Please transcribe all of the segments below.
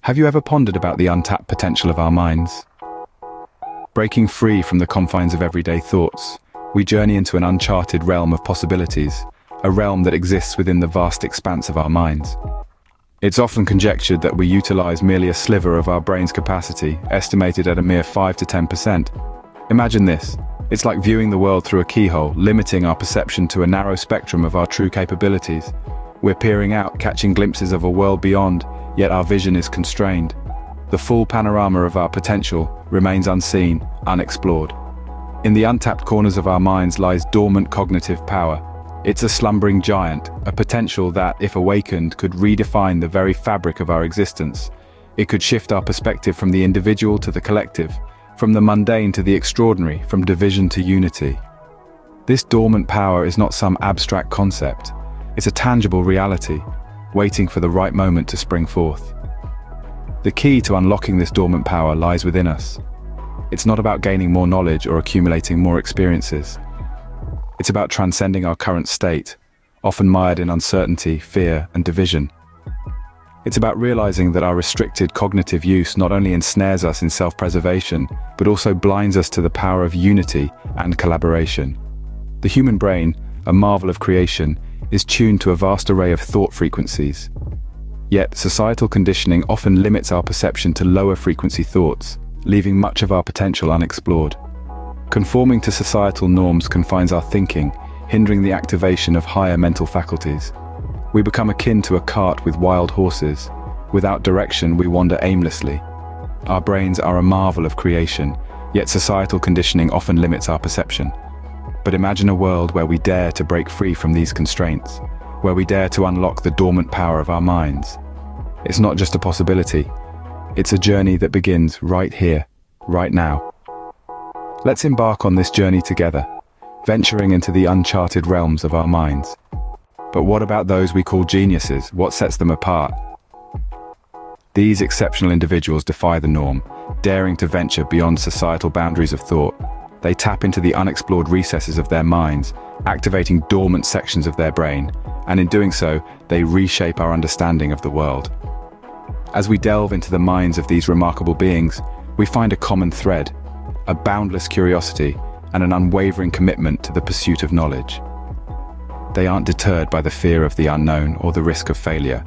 Have you ever pondered about the untapped potential of our minds? Breaking free from the confines of everyday thoughts, we journey into an uncharted realm of possibilities, a realm that exists within the vast expanse of our minds. It's often conjectured that we utilize merely a sliver of our brain's capacity, estimated at a mere 5 to 10%. Imagine this. It's like viewing the world through a keyhole, limiting our perception to a narrow spectrum of our true capabilities. We're peering out, catching glimpses of a world beyond, yet our vision is constrained. The full panorama of our potential remains unseen, unexplored. In the untapped corners of our minds lies dormant cognitive power. It's a slumbering giant, a potential that, if awakened, could redefine the very fabric of our existence. It could shift our perspective from the individual to the collective, from the mundane to the extraordinary, from division to unity. This dormant power is not some abstract concept. It's a tangible reality, waiting for the right moment to spring forth. The key to unlocking this dormant power lies within us. It's not about gaining more knowledge or accumulating more experiences. It's about transcending our current state, often mired in uncertainty, fear, and division. It's about realizing that our restricted cognitive use not only ensnares us in self-preservation, but also blinds us to the power of unity and collaboration. The human brain, a marvel of creation, is tuned to a vast array of thought frequencies. Yet, societal conditioning often limits our perception to lower frequency thoughts, leaving much of our potential unexplored. Conforming to societal norms confines our thinking, hindering the activation of higher mental faculties. We become akin to a cart with wild horses. Without direction, we wander aimlessly. Our brains are a marvel of creation, yet societal conditioning often limits our perception. But imagine a world where we dare to break free from these constraints, where we dare to unlock the dormant power of our minds. It's not just a possibility, it's a journey that begins right here, right now. Let's embark on this journey together, venturing into the uncharted realms of our minds. But what about those we call geniuses? What sets them apart? These exceptional individuals defy the norm, daring to venture beyond societal boundaries of thought. They tap into the unexplored recesses of their minds, activating dormant sections of their brain, and in doing so, they reshape our understanding of the world. As we delve into the minds of these remarkable beings, we find a common thread, a boundless curiosity, and an unwavering commitment to the pursuit of knowledge. They aren't deterred by the fear of the unknown or the risk of failure.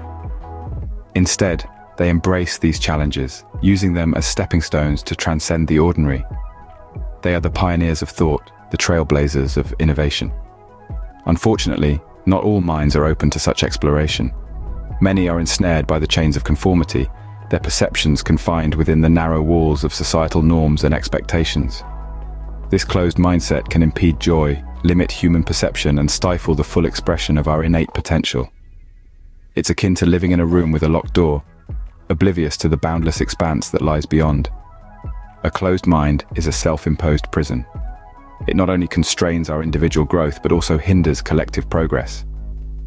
Instead, they embrace these challenges, using them as stepping stones to transcend the ordinary. They are the pioneers of thought, the trailblazers of innovation. Unfortunately, not all minds are open to such exploration. Many are ensnared by the chains of conformity, their perceptions confined within the narrow walls of societal norms and expectations. This closed mindset can impede joy, limit human perception, and stifle the full expression of our innate potential. It's akin to living in a room with a locked door, oblivious to the boundless expanse that lies beyond. A closed mind is a self-imposed prison. It not only constrains our individual growth, but also hinders collective progress.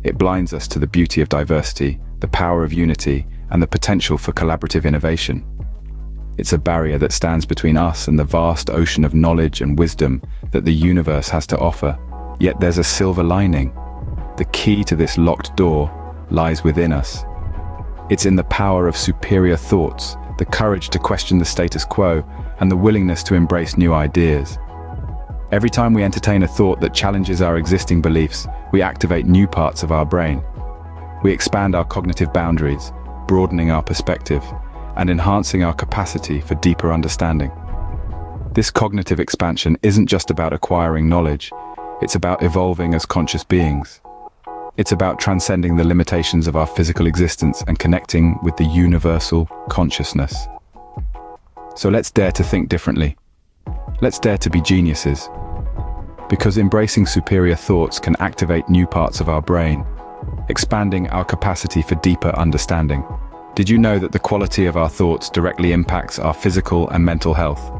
It blinds us to the beauty of diversity, the power of unity, and the potential for collaborative innovation. It's a barrier that stands between us and the vast ocean of knowledge and wisdom that the universe has to offer. Yet there's a silver lining. The key to this locked door lies within us. It's in the power of superior thoughts, the courage to question the status quo, and the willingness to embrace new ideas. Every time we entertain a thought that challenges our existing beliefs, we activate new parts of our brain. We expand our cognitive boundaries, broadening our perspective, and enhancing our capacity for deeper understanding. This cognitive expansion isn't just about acquiring knowledge, it's about evolving as conscious beings. It's about transcending the limitations of our physical existence and connecting with the universal consciousness. So let's dare to think differently. Let's dare to be geniuses. Because embracing superior thoughts can activate new parts of our brain, expanding our capacity for deeper understanding. Did you know that the quality of our thoughts directly impacts our physical and mental health?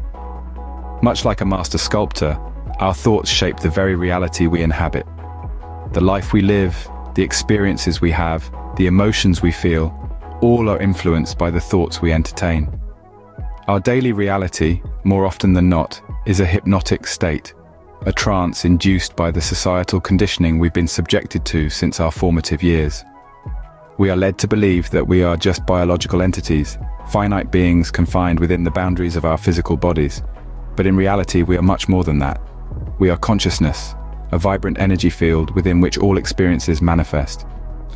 Much like a master sculptor, our thoughts shape the very reality we inhabit. The life we live, the experiences we have, the emotions we feel, all are influenced by the thoughts we entertain. Our daily reality, more often than not, is a hypnotic state, a trance induced by the societal conditioning we've been subjected to since our formative years. We are led to believe that we are just biological entities, finite beings confined within the boundaries of our physical bodies. But in reality, we are much more than that. We are consciousness, a vibrant energy field within which all experiences manifest.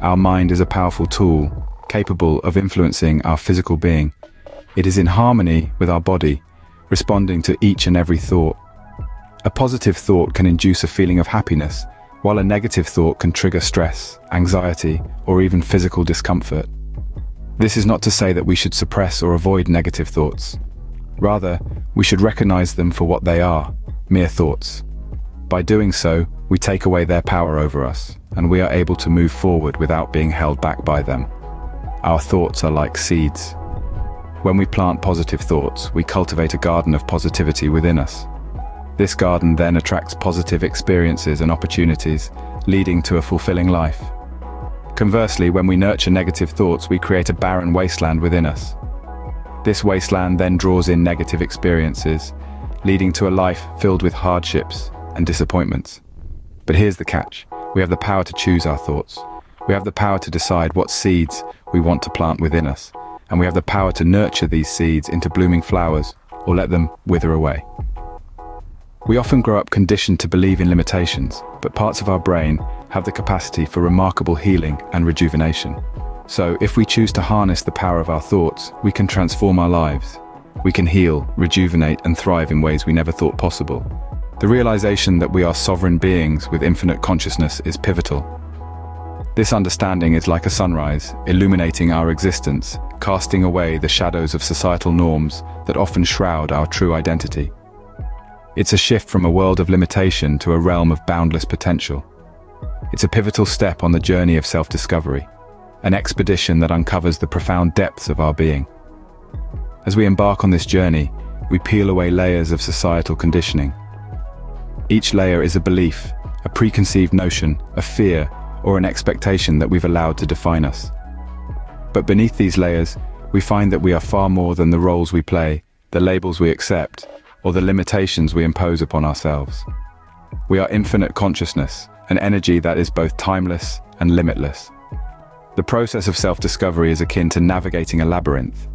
Our mind is a powerful tool, capable of influencing our physical being. It is in harmony with our body, responding to each and every thought. A positive thought can induce a feeling of happiness, while a negative thought can trigger stress, anxiety, or even physical discomfort. This is not to say that we should suppress or avoid negative thoughts. Rather, we should recognize them for what they are, mere thoughts. By doing so, we take away their power over us, and we are able to move forward without being held back by them. Our thoughts are like seeds. When we plant positive thoughts, we cultivate a garden of positivity within us. This garden then attracts positive experiences and opportunities, leading to a fulfilling life. Conversely, when we nurture negative thoughts, we create a barren wasteland within us. This wasteland then draws in negative experiences, leading to a life filled with hardships and disappointments. But here's the catch. We have the power to choose our thoughts. We have the power to decide what seeds we want to plant within us, and we have the power to nurture these seeds into blooming flowers or let them wither away. We often grow up conditioned to believe in limitations, but parts of our brain have the capacity for remarkable healing and rejuvenation. So, if we choose to harness the power of our thoughts, we can transform our lives. We can heal, rejuvenate, and thrive in ways we never thought possible. The realization that we are sovereign beings with infinite consciousness is pivotal. This understanding is like a sunrise, illuminating our existence, casting away the shadows of societal norms that often shroud our true identity. It's a shift from a world of limitation to a realm of boundless potential. It's a pivotal step on the journey of self-discovery, an expedition that uncovers the profound depths of our being. As we embark on this journey, we peel away layers of societal conditioning. Each layer is a belief, a preconceived notion, a fear, or an expectation that we've allowed to define us. But beneath these layers, we find that we are far more than the roles we play, the labels we accept, or the limitations we impose upon ourselves. We are infinite consciousness, an energy that is both timeless and limitless. The process of self-discovery is akin to navigating a labyrinth.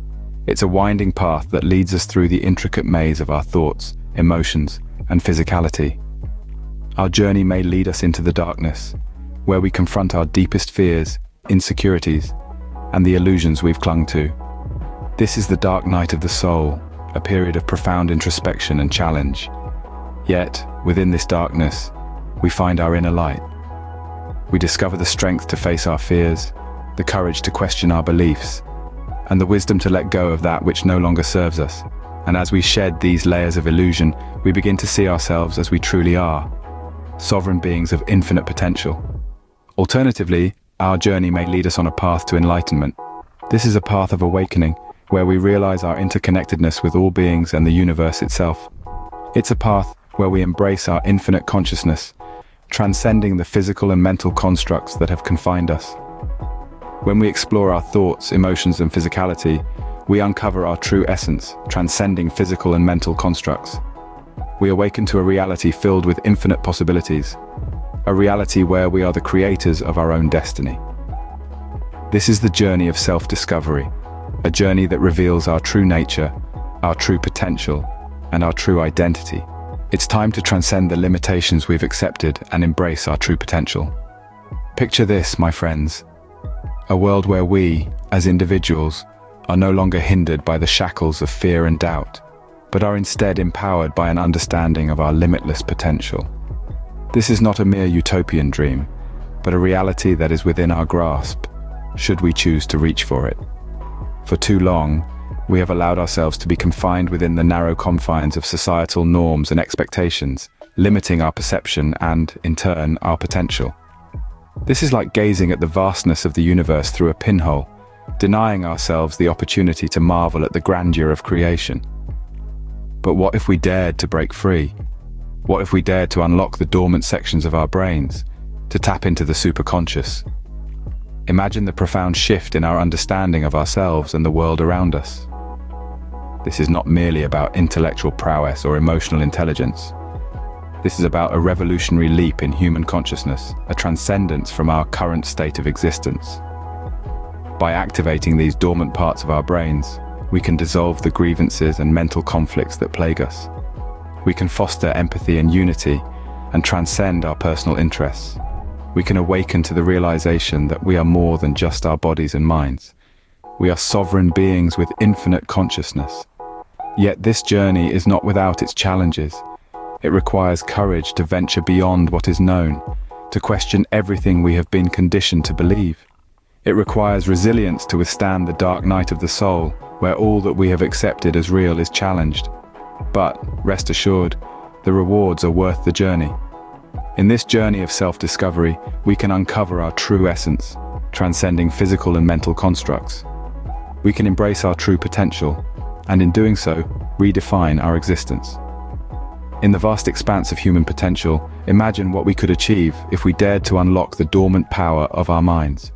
It's a winding path that leads us through the intricate maze of our thoughts, emotions, and physicality. Our journey may lead us into the darkness, where we confront our deepest fears, insecurities, and the illusions we've clung to. This is the dark night of the soul, a period of profound introspection and challenge. Yet, within this darkness, we find our inner light. We discover the strength to face our fears, the courage to question our beliefs, and the wisdom to let go of that which no longer serves us. And as we shed these layers of illusion, we begin to see ourselves as we truly are, sovereign beings of infinite potential. Alternatively, our journey may lead us on a path to enlightenment. This is a path of awakening, where we realize our interconnectedness with all beings and the universe itself. It's a path where we embrace our infinite consciousness, transcending the physical and mental constructs that have confined us. When we explore our thoughts, emotions, and physicality, we uncover our true essence, transcending physical and mental constructs. We awaken to a reality filled with infinite possibilities, a reality where we are the creators of our own destiny. This is the journey of self-discovery, a journey that reveals our true nature, our true potential, and our true identity. It's time to transcend the limitations we've accepted and embrace our true potential. Picture this, my friends, a world where we, as individuals, are no longer hindered by the shackles of fear and doubt, but are instead empowered by an understanding of our limitless potential. This is not a mere utopian dream, but a reality that is within our grasp, should we choose to reach for it. For too long, we have allowed ourselves to be confined within the narrow confines of societal norms and expectations, limiting our perception and, in turn, our potential. This is like gazing at the vastness of the universe through a pinhole, denying ourselves the opportunity to marvel at the grandeur of creation. But what if we dared to break free? What if we dared to unlock the dormant sections of our brains, to tap into the superconscious? Imagine the profound shift in our understanding of ourselves and the world around us. This is not merely about intellectual prowess or emotional intelligence. This is about a revolutionary leap in human consciousness, a transcendence from our current state of existence. By activating these dormant parts of our brains, We can dissolve the grievances and mental conflicts that plague us. We can foster empathy and unity and transcend our personal interests. We can awaken to the realization that we are more than just our bodies and minds. We are sovereign beings with infinite consciousness. Yet this journey is not without its challenges. It requires courage to venture beyond what is known, to question everything we have been conditioned to believe. It requires resilience to withstand the dark night of the soul, where all that we have accepted as real is challenged. But, rest assured, the rewards are worth the journey. In this journey of self-discovery, we can uncover our true essence, transcending physical and mental constructs. We can embrace our true potential, and in doing so, redefine our existence. In the vast expanse of human potential, imagine what we could achieve if we dared to unlock the dormant power of our minds.